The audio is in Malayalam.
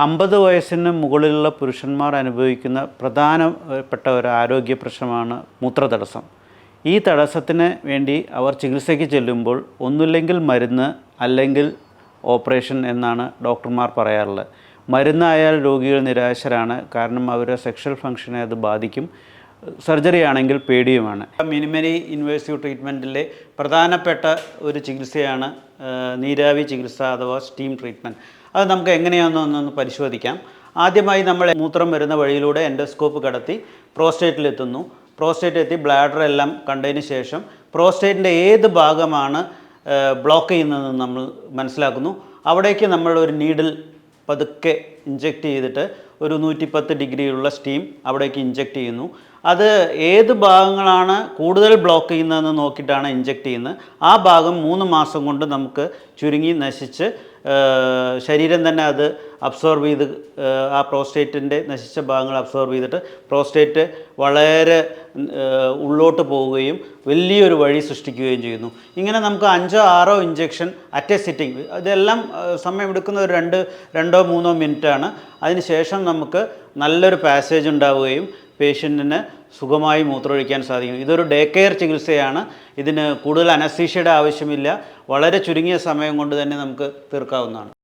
50 വയസ്സിന് മുകളിലുള്ള പുരുഷന്മാർ അനുഭവിക്കുന്ന പ്രധാനപ്പെട്ട ഒരു ആരോഗ്യ പ്രശ്നമാണ് മൂത്രതടസ്സം. ഈ തടസ്സത്തിന് വേണ്ടി അവർ ചികിത്സയ്ക്ക് ചെല്ലുമ്പോൾ ഒന്നുമില്ലെങ്കിൽ മരുന്ന് അല്ലെങ്കിൽ ഓപ്പറേഷൻ എന്നാണ് ഡോക്ടർമാർ പറയാറുള്ളത്. മരുന്നായാൽ രോഗികൾ നിരാശരാണ്, കാരണം അവരുടെ സെക്ഷൽ ഫങ്ഷനെ അത് ബാധിക്കും. സർജറി ആണെങ്കിൽ പേടിയുമാണ്. മിനിമലി ഇൻവേസീവ് ട്രീറ്റ്മെൻറ്റിലെ പ്രധാനപ്പെട്ട ഒരു ചികിത്സയാണ് നീരാവി ചികിത്സ അഥവാ സ്റ്റീം ട്രീറ്റ്മെൻറ്റ്. അത് നമുക്ക് എങ്ങനെയാണെന്നൊന്ന് പരിശോധിക്കാം. ആദ്യമായി നമ്മൾ മൂത്രം വരുന്ന വഴിയിലൂടെ എൻഡോസ്കോപ്പ് കടത്തി പ്രോസ്റ്റേറ്റിലെത്തുന്നു. പ്രോസ്റ്റേറ്റ് എത്തി ബ്ലാഡർ എല്ലാം കണ്ടതിന് ശേഷം പ്രോസ്റ്റേറ്റിൻ്റെ ഏത് ഭാഗമാണ് ബ്ലോക്ക് ചെയ്യുന്നതെന്ന് നമ്മൾ മനസ്സിലാക്കുന്നു. അവിടേക്ക് നമ്മൾ ഒരു നീഡിൽ പതുക്കെ ഇഞ്ചെക്റ്റ് ചെയ്തിട്ട് ഒരു 110 ഡിഗ്രിയുള്ള സ്റ്റീം അവിടേക്ക് ഇഞ്ചെക്റ്റ് ചെയ്യുന്നു. അത് ഏത് ഭാഗങ്ങളാണ് കൂടുതൽ ബ്ലോക്ക് ചെയ്യുന്നതെന്ന് നോക്കിയിട്ടാണ് ഇഞ്ചെക്റ്റ് ചെയ്യുന്നത്. ആ ഭാഗം 3 മാസം കൊണ്ട് നമുക്ക് ചുരുങ്ങി നശിച്ച് ശരീരം തന്നെ അത് അബ്സോർബ് ചെയ്ത് ആ പ്രോസ്റ്റേറ്റിൻ്റെ നശിച്ച ഭാഗങ്ങൾ അബ്സോർബ് ചെയ്തിട്ട് പ്രോസ്റ്റേറ്റ് വളരെ ഉള്ളോട്ട് പോവുകയും വലിയൊരു വഴി സൃഷ്ടിക്കുകയും ചെയ്യുന്നു. ഇങ്ങനെ നമുക്ക് 5-6 ഇഞ്ചെക്ഷൻ അറ്റ് എ സിറ്റിംഗ്, ഇതെല്ലാം സമയമെടുക്കുന്ന ഒരു 2-3 മിനിറ്റാണ്. അതിനുശേഷം നമുക്ക് നല്ലൊരു പാസേജ് ഉണ്ടാവുകയും പേഷ്യൻറ്റിന് സുഖമായി മൂത്രമൊഴിക്കാൻ സാധിക്കും. ഇതൊരു ഡേ കെയർ ചികിത്സയാണ്. ഇതിന് കൂടുതൽ അനസ്തീഷ്യയുടെ ആവശ്യമില്ല. വളരെ ചുരുങ്ങിയ സമയം കൊണ്ട് തന്നെ നമുക്ക് തീർക്കാവുന്നതാണ്.